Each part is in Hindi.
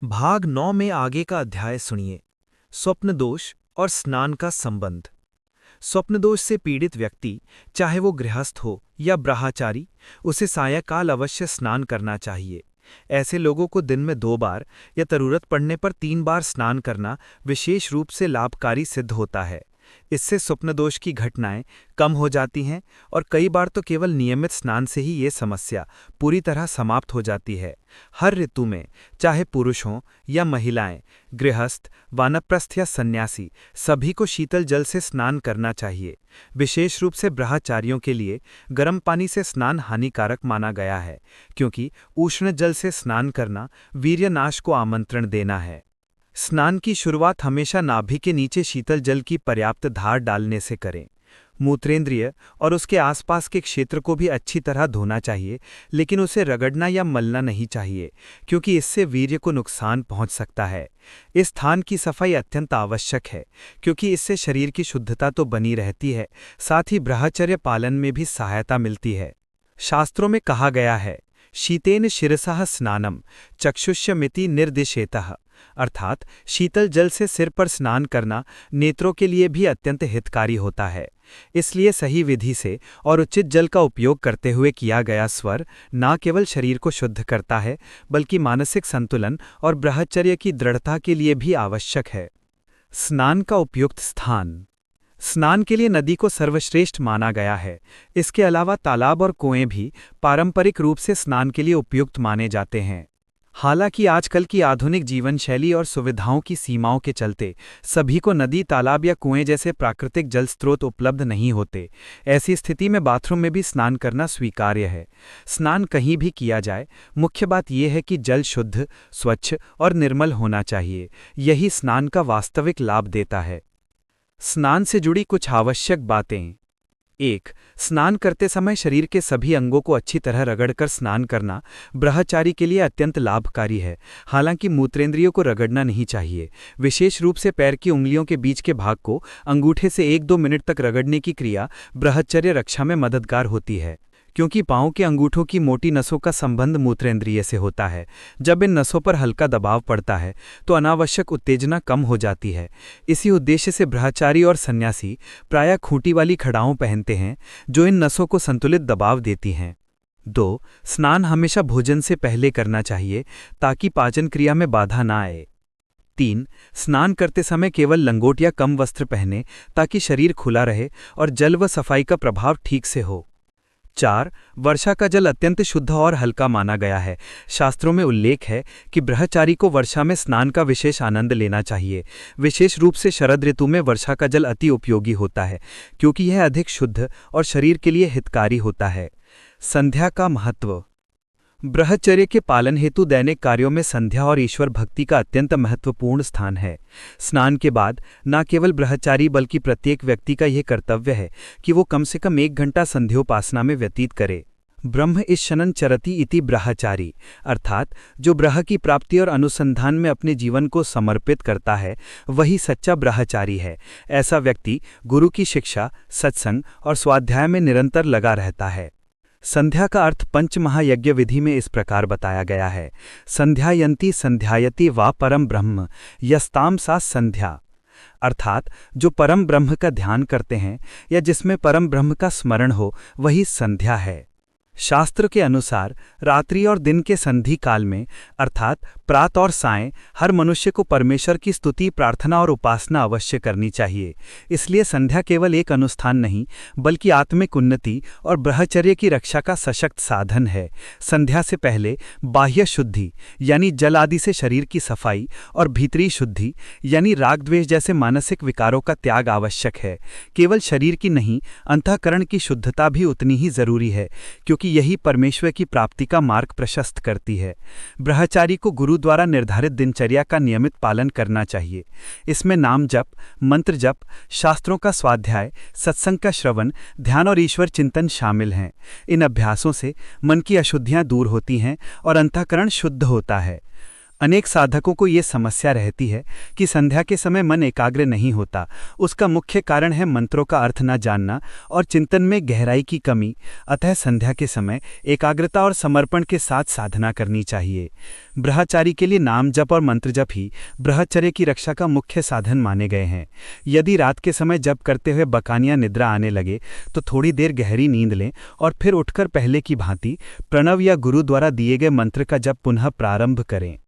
भाग 9 में आगे का अध्याय सुनिए। स्वप्न दोष और स्नान का संबंध। स्वप्न दोष से पीड़ित व्यक्ति, चाहे वो गृहस्थ हो या ब्रह्मचारी, उसे सायंकाल अवश्य स्नान करना चाहिए। ऐसे लोगों को दिन में 2 बार या जरूरत पड़ने पर 3 बार स्नान करना विशेष रूप से लाभकारी सिद्ध होता है। इससे स्वप्न दोष की घटनाएं कम हो जाती हैं और कई बार तो केवल नियमित स्नान से ही ये समस्या पूरी तरह समाप्त हो जाती है। हर ऋतु में, चाहे पुरुष हों या महिलाएं, गृहस्थ, वानप्रस्थ या सन्यासी, सभी को शीतल जल से स्नान करना चाहिए। विशेष रूप से ब्रह्मचारियों के लिए गर्म पानी से स्नान हानिकारक माना गया है, क्योंकि उष्ण जल से स्नान करना वीर्यनाश को आमंत्रण देना है। स्नान की शुरुआत हमेशा नाभि के नीचे शीतल जल की पर्याप्त धार डालने से करें। मूत्रेंद्रिय और उसके आसपास के क्षेत्र को भी अच्छी तरह धोना चाहिए, लेकिन उसे रगड़ना या मलना नहीं चाहिए, क्योंकि इससे वीर्य को नुकसान पहुंच सकता है। इस स्थान की सफाई अत्यंत आवश्यक है, क्योंकि इससे शरीर की शुद्धता तो बनी रहती है, साथ ही ब्रह्मचर्य पालन में भी सहायता मिलती है। शास्त्रों में कहा गया है, शीतेन शिरसः स्नानम चक्षुष्यमिति निर्दिशेतः, अर्थात शीतल जल से सिर पर स्नान करना नेत्रों के लिए भी अत्यंत हितकारी होता है। इसलिए सही विधि से और उचित जल का उपयोग करते हुए किया गया स्वर न केवल शरीर को शुद्ध करता है, बल्कि मानसिक संतुलन और ब्रह्मचर्य की दृढ़ता के लिए भी आवश्यक है। स्नान का उपयुक्त स्थान। स्नान के लिए नदी को सर्वश्रेष्ठ माना गया है। इसके अलावा तालाब और कुएं भी पारंपरिक रूप से स्नान के लिए उपयुक्त माने जाते हैं। हालांकि आजकल की आधुनिक जीवन शैली और सुविधाओं की सीमाओं के चलते सभी को नदी, तालाब या कुएं जैसे प्राकृतिक जल स्रोत उपलब्ध नहीं होते। ऐसी स्थिति में बाथरूम में भी स्नान करना स्वीकार्य है। स्नान कहीं भी किया जाए, मुख्य बात यह है कि जल शुद्ध, स्वच्छ और निर्मल होना चाहिए। यही स्नान का वास्तविक लाभ देता है। स्नान से जुड़ी कुछ आवश्यक बातें। 1. स्नान करते समय शरीर के सभी अंगों को अच्छी तरह रगड़कर स्नान करना ब्रह्मचारी के लिए अत्यंत लाभकारी है। हालांकि मूत्रेंद्रियों को रगड़ना नहीं चाहिए। विशेष रूप से पैर की उंगलियों के बीच के भाग को अंगूठे से 1-2 मिनट तक रगड़ने की क्रिया ब्रह्मचर्य रक्षा में मददगार होती है, क्योंकि पांवों के अंगूठों की मोटी नसों का संबंध मूत्रेंद्रिय से होता है। जब इन नसों पर हल्का दबाव पड़ता है तो अनावश्यक उत्तेजना कम हो जाती है। इसी उद्देश्य से ब्रह्मचारी और सन्यासी प्रायः खूंटी वाली खड़ाओं पहनते हैं, जो इन नसों को संतुलित दबाव देती हैं। 2. स्नान हमेशा भोजन से पहले करना चाहिए, ताकि पाचन क्रिया में बाधा ना आए। 3. स्नान करते समय केवल लंगोट या कम वस्त्र पहने, ताकि शरीर खुला रहे और जल व सफाई का प्रभाव ठीक से हो। 4. वर्षा का जल अत्यंत शुद्ध और हल्का माना गया है। शास्त्रों में उल्लेख है कि ब्रह्मचारी को वर्षा में स्नान का विशेष आनंद लेना चाहिए। विशेष रूप से शरद ऋतु में वर्षा का जल अति उपयोगी होता है, क्योंकि यह अधिक शुद्ध और शरीर के लिए हितकारी होता है। संध्या का महत्व। ब्रह्मचर्य के पालन हेतु दैनिक कार्यों में संध्या और ईश्वर भक्ति का अत्यंत महत्वपूर्ण स्थान है। स्नान के बाद न केवल ब्रह्मचारी बल्कि प्रत्येक व्यक्ति का यह कर्तव्य है कि वो कम से कम 1 घंटा संध्योपासना में व्यतीत करे। ब्रह्म ईशनन चरति इति ब्रह्मचारी, अर्थात जो ब्रह्म की प्राप्ति और अनुसंधान में अपने जीवन को समर्पित करता है, वही सच्चा ब्रह्मचारी है। ऐसा व्यक्ति गुरु की शिक्षा, सत्संग और स्वाध्याय में निरंतर लगा रहता है। संध्या का अर्थ पंचमहायज्ञ विधि में इस प्रकार बताया गया है। संध्यायन्ति संध्यायति वा परम ब्रह्म यस्ताम सा संध्या, अर्थात जो परम ब्रह्म का ध्यान करते हैं या जिसमें परम ब्रह्म का स्मरण हो, वही संध्या है। शास्त्र के अनुसार रात्रि और दिन के संधि काल में, अर्थात प्रातः और सायं, हर मनुष्य को परमेश्वर की स्तुति, प्रार्थना और उपासना अवश्य करनी चाहिए। इसलिए संध्या केवल एक अनुष्ठान नहीं, बल्कि आत्मिक उन्नति और ब्रह्मचर्य की रक्षा का सशक्त साधन है। संध्या से पहले बाह्य शुद्धि यानी जल आदि से शरीर की सफाई और भीतरी शुद्धि यानी राग द्वेष जैसे मानसिक विकारों का त्याग आवश्यक है। केवल शरीर की नहीं, अंतःकरण की शुद्धता भी उतनी ही जरूरी है, क्योंकि यही परमेश्वर की प्राप्ति का मार्ग प्रशस्त करती है। ब्रह्मचारी को गुरु द्वारा निर्धारित दिनचर्या का नियमित पालन करना चाहिए। इसमें नाम जप, मंत्र जप, शास्त्रों का स्वाध्याय, सत्संग का श्रवण, ध्यान और ईश्वर चिंतन शामिल हैं। इन अभ्यासों से मन की अशुद्धियां दूर होती हैं और अंतःकरण शुद्ध होता है। अनेक साधकों को ये समस्या रहती है कि संध्या के समय मन एकाग्र नहीं होता। उसका मुख्य कारण है मंत्रों का अर्थ न जानना और चिंतन में गहराई की कमी। अतः संध्या के समय एकाग्रता और समर्पण के साथ साधना करनी चाहिए। ब्रह्मचारी के लिए नाम जप और मंत्र जप ही ब्रह्मचर्य की रक्षा का मुख्य साधन माने गए हैं। यदि रात के समय जप करते हुए बकानिया निद्रा आने लगे तो थोड़ी देर गहरी नींद लें और फिर उठकर पहले की भांति प्रणव या गुरु द्वारा दिए गए मंत्र का जप पुनः प्रारंभ करें।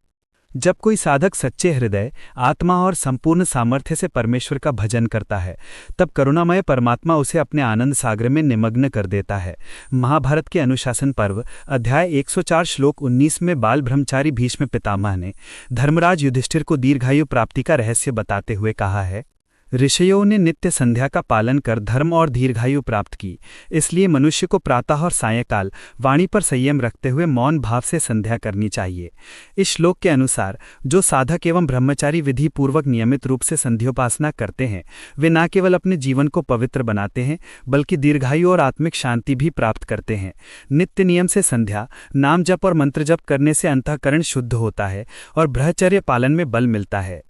जब कोई साधक सच्चे हृदय, आत्मा और संपूर्ण सामर्थ्य से परमेश्वर का भजन करता है, तब करुणामय परमात्मा उसे अपने आनंद सागर में निमग्न कर देता है। महाभारत के अनुशासन पर्व अध्याय 104 श्लोक 19 में बाल ब्रह्मचारी भीष्म पितामह ने धर्मराज युधिष्ठिर को दीर्घायु प्राप्ति का रहस्य बताते हुए कहा है, ऋषियों ने नित्य संध्या का पालन कर धर्म और दीर्घायु प्राप्त की। इसलिए मनुष्य को प्रातः और सायंकाल वाणी पर संयम रखते हुए मौन भाव से संध्या करनी चाहिए। इस श्लोक के अनुसार जो साधक एवं ब्रह्मचारी विधि पूर्वक नियमित रूप से संध्योपासना करते हैं, वे न केवल अपने जीवन को पवित्र बनाते हैं बल्कि दीर्घायु और आत्मिक शांति भी प्राप्त करते हैं। नित्य नियम से संध्या, नाम जप और मंत्र जप करने से अंतःकरण शुद्ध होता है और ब्रह्मचर्य पालन में बल मिलता है।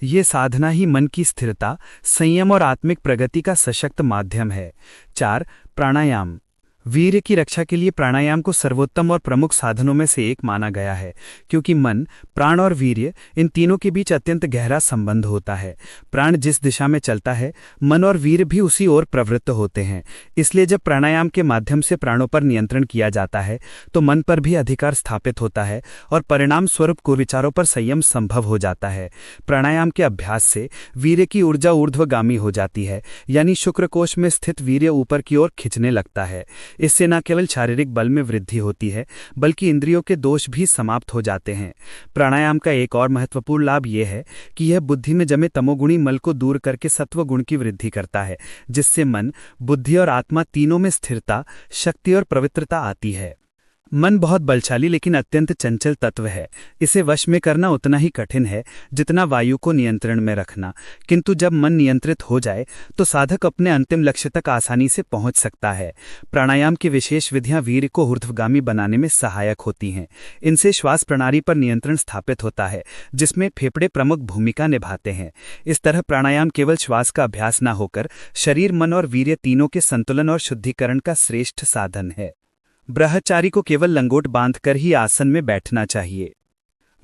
ये साधना ही मन की स्थिरता, संयम और आत्मिक प्रगति का सशक्त माध्यम है। 4. प्राणायाम। वीर्य की रक्षा के लिए प्राणायाम को सर्वोत्तम और प्रमुख साधनों में से एक माना गया है, क्योंकि मन, प्राण और वीर्य इन तीनों के बीच अत्यंत गहरा संबंध होता है। प्राण जिस दिशा में चलता है, मन और वीर्य भी उसी ओर प्रवृत्त होते हैं। इसलिए जब प्राणायाम के माध्यम से प्राणों पर नियंत्रण किया जाता है तो मन पर भी अधिकार स्थापित होता है और परिणाम स्वरूप कुविचारों पर संयम संभव हो जाता है। प्राणायाम के अभ्यास से वीर्य की ऊर्जा ऊर्ध्वगामी हो जाती है, यानी शुक्रकोश में स्थित वीर्य ऊपर की ओर खिंचने लगता है। इससे न केवल शारीरिक बल में वृद्धि होती है बल्कि इंद्रियों के दोष भी समाप्त हो जाते हैं। प्राणायाम का एक और महत्वपूर्ण लाभ यह है कि यह बुद्धि में जमे तमोगुणी मल को दूर करके सत्व गुण की वृद्धि करता है, जिससे मन, बुद्धि और आत्मा तीनों में स्थिरता, शक्ति और पवित्रता आती है। मन बहुत बलशाली लेकिन अत्यंत चंचल तत्व है। इसे वश में करना उतना ही कठिन है जितना वायु को नियंत्रण में रखना, किंतु जब मन नियंत्रित हो जाए तो साधक अपने अंतिम लक्ष्य तक आसानी से पहुंच सकता है। प्राणायाम की विशेष विधियां वीर्य को ऊर्ध्वगामी बनाने में सहायक होती हैं। इनसे श्वास प्रणाली पर नियंत्रण स्थापित होता है, जिसमें फेफड़े प्रमुख भूमिका निभाते हैं। इस तरह प्राणायाम केवल श्वास का अभ्यास न होकर शरीर, मन और वीर्य तीनों के संतुलन और शुद्धिकरण का श्रेष्ठ साधन है। ब्रह्मचारी को केवल लंगोट बांधकर ही आसन में बैठना चाहिए।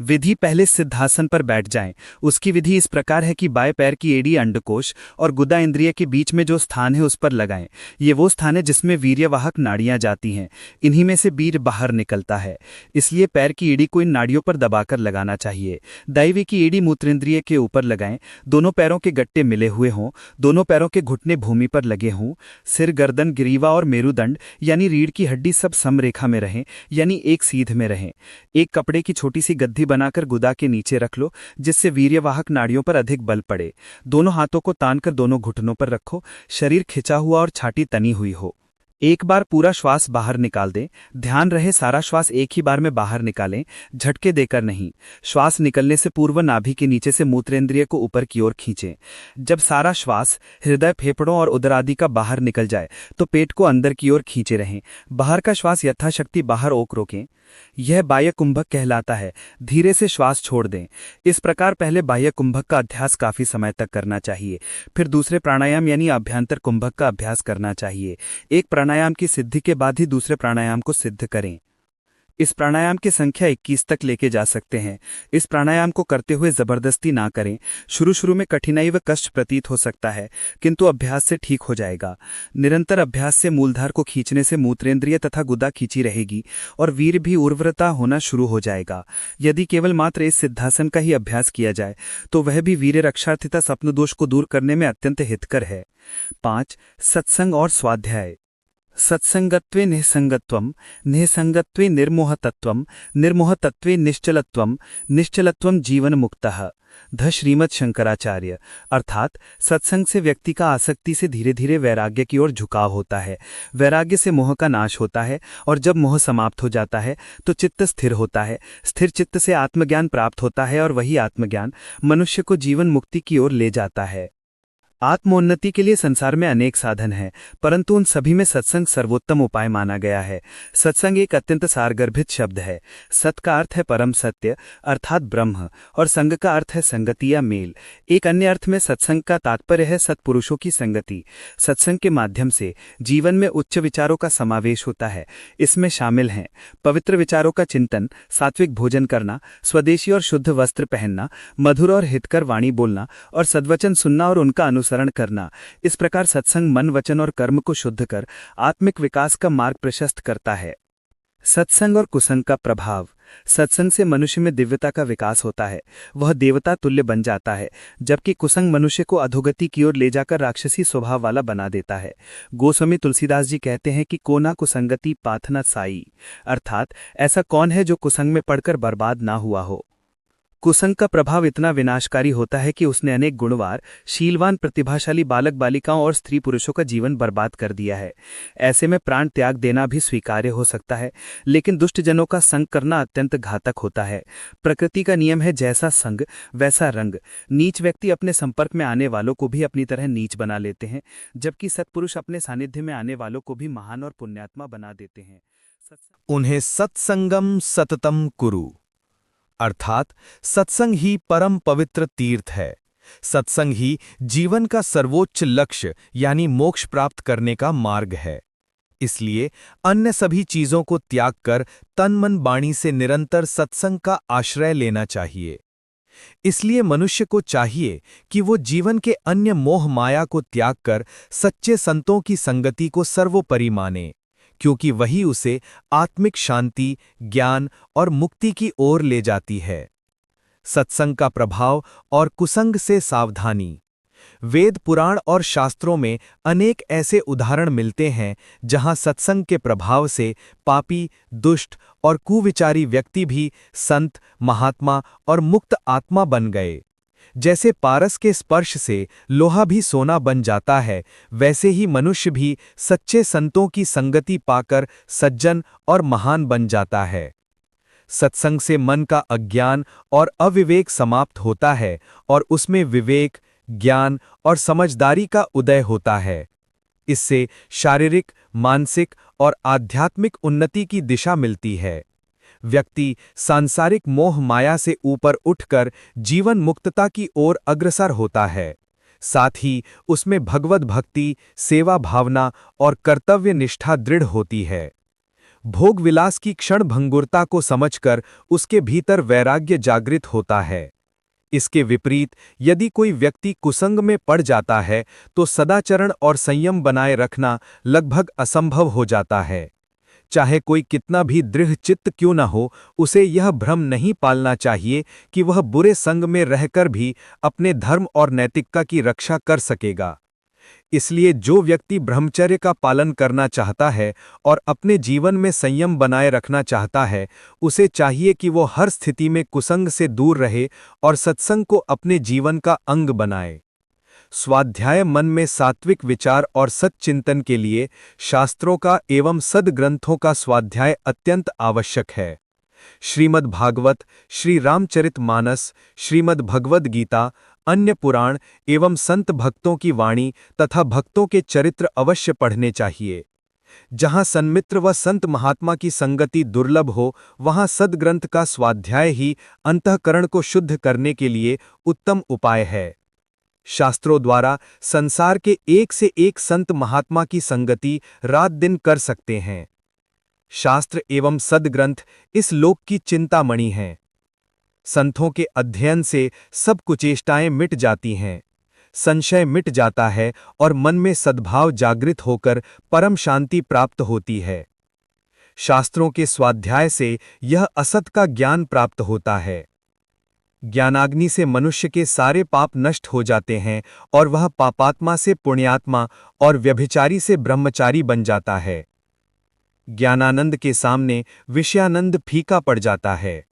विधि: पहले सिद्धासन पर बैठ जाएं। उसकी विधि इस प्रकार है कि बाएं पैर की एड़ी अंडकोश और गुदा इंद्रिय के बीच में जो स्थान है उस पर लगाएं। ये वो स्थान है जिसमें वीर्यवाहक नाड़ियां जाती हैं। इन्हीं में से वीर्य बाहर निकलता है, इसलिए पैर की एड़ी को इन नाड़ियों पर दबाकर लगाना चाहिए। दाहिनी की एड़ी मूत्रेंद्रिय के ऊपर लगाएं। दोनों पैरों के गट्टे मिले हुए हों, दोनों पैरों के घुटने भूमि पर लगे हों। सिर, गर्दन, ग्रीवा और मेरुदंड यानी रीढ़ की हड्डी सब समरेखा में रहें, यानी एक सीध में रहें। एक कपड़े की छोटी सी गद्दी बनाकर गुदा के नीचे रख लो, जिससे वीर्यवाहक नाड़ियों पर अधिक बल पड़े। दोनों हाथों को तानकर दोनों घुटनों पर रखो। शरीर खिंचा हुआ और छाती तनी हुई हो। एक बार पूरा श्वास बाहर निकाल दें। ध्यान रहे सारा श्वास एक ही बार में बाहर निकालें, झटके देकर नहीं। श्वास निकलने से पूर्व नाभि के नीचे से मूत्रेंद्रिय को ऊपर की ओर खींचें। जब सारा श्वास हृदय, फेफड़ों और उदर आदि का बाहर निकल जाए तो पेट को अंदर की ओर खींचे रहें। बाहर का श्वास यथाशक्ति बाहर रोकें। यह बाह्य कुंभक कहलाता है। धीरे से श्वास छोड़ दें। इस प्रकार पहले बाह्य कुंभक का अभ्यास काफी समय तक करना चाहिए, फिर दूसरे प्राणायाम यानी अभ्यंतर कुंभक का अभ्यास करना चाहिए। एक प्राणायाम की सिद्धि के बाद ही दूसरे प्राणायाम को सिद्ध करें। इस प्राणायाम की संख्या 21 तक लेके जा सकते हैं। इस प्राणायाम को करते हुए जबरदस्ती ना करें। शुरू में कठिनाई व कष्ट प्रतीत हो सकता है, किंतु अभ्यास से ठीक हो जाएगा। निरंतर अभ्यास से मूलधार को खींचने से मूत्रेंद्रिय तथा गुदा खींची रहेगी और वीर्य भी उर्वरता होना शुरू हो जाएगा। यदि केवल मात्र इस सिद्धासन का ही अभ्यास किया जाए तो वह भी वीर्य रक्षा तथा स्वप्न दोष को दूर करने में अत्यंत हितकर है। 5. सत्संग और स्वाध्याय। सत्संगत्वे निःसंगत्वं, निःसंगत्वे निर्मोहतत्वं, निर्मोहतत्वे निश्चलत्वं, निश्चलत्वं जीवन मुक्तः। ध श्रीमद् शंकराचार्य। अर्थात सत्संग से व्यक्ति का आसक्ति से धीरे धीरे वैराग्य की ओर झुकाव होता है। वैराग्य से मोह का नाश होता है और जब मोह समाप्त हो जाता है तो चित्त स्थिर होता है। स्थिर चित्त से आत्मज्ञान प्राप्त होता है और वही आत्मज्ञान मनुष्य को जीवन मुक्ति की ओर ले जाता है। आत्मोन्नति के लिए संसार में अनेक साधन हैं, परंतु उन सभी में सत्संग सर्वोत्तम उपाय माना गया है। सत्संग एक अत्यंत सारगर्भित शब्द है। सत का अर्थ है परम सत्य अर्थात ब्रह्म, और संग का अर्थ है संगति या मेल। एक अन्य अर्थ में सत्संग का तात्पर्य है सत्पुरुषों की संगति। सत्संग के माध्यम से जीवन में उच्च विचारों का समावेश होता है। इसमें शामिल हैं पवित्र विचारों का चिंतन, सात्विक भोजन करना, स्वदेशी और शुद्ध वस्त्र पहनना, मधुर और हितकर वाणी बोलना और सद्वचन सुनना और उनका अनुसरण करना। इस प्रकार सत्संग मन, वचन और कर्म को शुद्ध कर आत्मिक विकास का मार्ग प्रशस्त करता है। सत्संग और कुसंग का प्रभाव। सत्संग से मनुष्य में दिव्यता का विकास होता है, वह देवता तुल्य बन जाता है, जबकि कुसंग मनुष्य को अधोगति की ओर ले जाकर राक्षसी स्वभाव वाला बना देता है। गोस्वामी तुलसीदास जी कहते हैं कि कोना कुसंगति पाथना साई, अर्थात ऐसा कौन है जो कुसंग में पड़कर बर्बाद ना हुआ हो। कुसंग का प्रभाव इतना विनाशकारी होता है कि उसने अनेक गुणवार, शीलवान, प्रतिभाशाली बालक बालिकाओं और स्त्री पुरुषों का जीवन बर्बाद कर दिया है। ऐसे में प्राण त्याग देना भी स्वीकार्य हो सकता है, लेकिन दुष्टजनों का संग करना अत्यंत घातक होता है। प्रकृति का नियम है जैसा संग वैसा रंग। नीच व्यक्ति अपने संपर्क में आने वालों को भी अपनी तरह नीच बना लेते हैं, जबकि सत्पुरुष अपने सानिध्य में आने वालों को भी महान और पुण्यात्मा बना देते हैं। उन्हें सत्संगम सततम कुरु, अर्थात सत्संग ही परम पवित्र तीर्थ है। सत्संग ही जीवन का सर्वोच्च लक्ष्य यानी मोक्ष प्राप्त करने का मार्ग है। इसलिए अन्य सभी चीजों को त्याग कर तन मन वाणी से निरंतर सत्संग का आश्रय लेना चाहिए। इसलिए मनुष्य को चाहिए कि वो जीवन के अन्य मोह माया को त्याग कर सच्चे संतों की संगति को सर्वोपरि माने, क्योंकि वही उसे आत्मिक शांति, ज्ञान और मुक्ति की ओर ले जाती है। सत्संग का प्रभाव और कुसंग से सावधानी। वेद, पुराण और शास्त्रों में अनेक ऐसे उदाहरण मिलते हैं जहां सत्संग के प्रभाव से पापी, दुष्ट और कुविचारी व्यक्ति भी संत, महात्मा और मुक्त आत्मा बन गए। जैसे पारस के स्पर्श से लोहा भी सोना बन जाता है, वैसे ही मनुष्य भी सच्चे संतों की संगति पाकर सज्जन और महान बन जाता है। सत्संग से मन का अज्ञान और अविवेक समाप्त होता है और उसमें विवेक, ज्ञान और समझदारी का उदय होता है। इससे शारीरिक, मानसिक और आध्यात्मिक उन्नति की दिशा मिलती है। व्यक्ति सांसारिक मोह माया से ऊपर उठकर जीवन मुक्तता की ओर अग्रसर होता है। साथ ही उसमें भगवत भक्ति, सेवा भावना और कर्तव्य निष्ठा दृढ़ होती है। भोग विलास की क्षण भंगुरता को समझकर उसके भीतर वैराग्य जागृत होता है। इसके विपरीत यदि कोई व्यक्ति कुसंग में पड़ जाता है तो सदाचरण और संयम बनाए रखना लगभग असंभव हो जाता है। चाहे कोई कितना भी दृढ़ चित्त क्यों न हो, उसे यह भ्रम नहीं पालना चाहिए कि वह बुरे संग में रहकर भी अपने धर्म और नैतिकता की रक्षा कर सकेगा। इसलिए जो व्यक्ति ब्रह्मचर्य का पालन करना चाहता है और अपने जीवन में संयम बनाए रखना चाहता है, उसे चाहिए कि वो हर स्थिति में कुसंग से दूर रहे और सत्संग को अपने जीवन का अंग बनाए। स्वाध्याय मन में सात्विक विचार और सच्चिंतन के लिए शास्त्रों का एवं सद्ग्रंथों का स्वाध्याय अत्यंत आवश्यक है। श्रीमद् भागवत, श्री रामचरितमानस, श्रीमद् भगवद गीता, अन्य पुराण एवं संत भक्तों की वाणी तथा भक्तों के चरित्र अवश्य पढ़ने चाहिए। जहाँ सन्मित्र व संत महात्मा की संगति दुर्लभ हो, वहाँ सद्ग्रंथ का स्वाध्याय ही अंतःकरण को शुद्ध करने के लिए उत्तम उपाय है। शास्त्रों द्वारा संसार के एक से एक संत महात्मा की संगति रात दिन कर सकते हैं। शास्त्र एवं सद्ग्रंथ इस लोक की चिंतामणि हैं। संतों के अध्ययन से सब कुचेष्टाएं मिट जाती हैं, संशय मिट जाता है और मन में सद्भाव जागृत होकर परम शांति प्राप्त होती है। शास्त्रों के स्वाध्याय से यह असत का ज्ञान प्राप्त होता है। ज्ञानाग्नि से मनुष्य के सारे पाप नष्ट हो जाते हैं और वह पापात्मा से पुण्यात्मा और व्यभिचारी से ब्रह्मचारी बन जाता है। ज्ञानानंद के सामने विषयानंद फीका पड़ जाता है।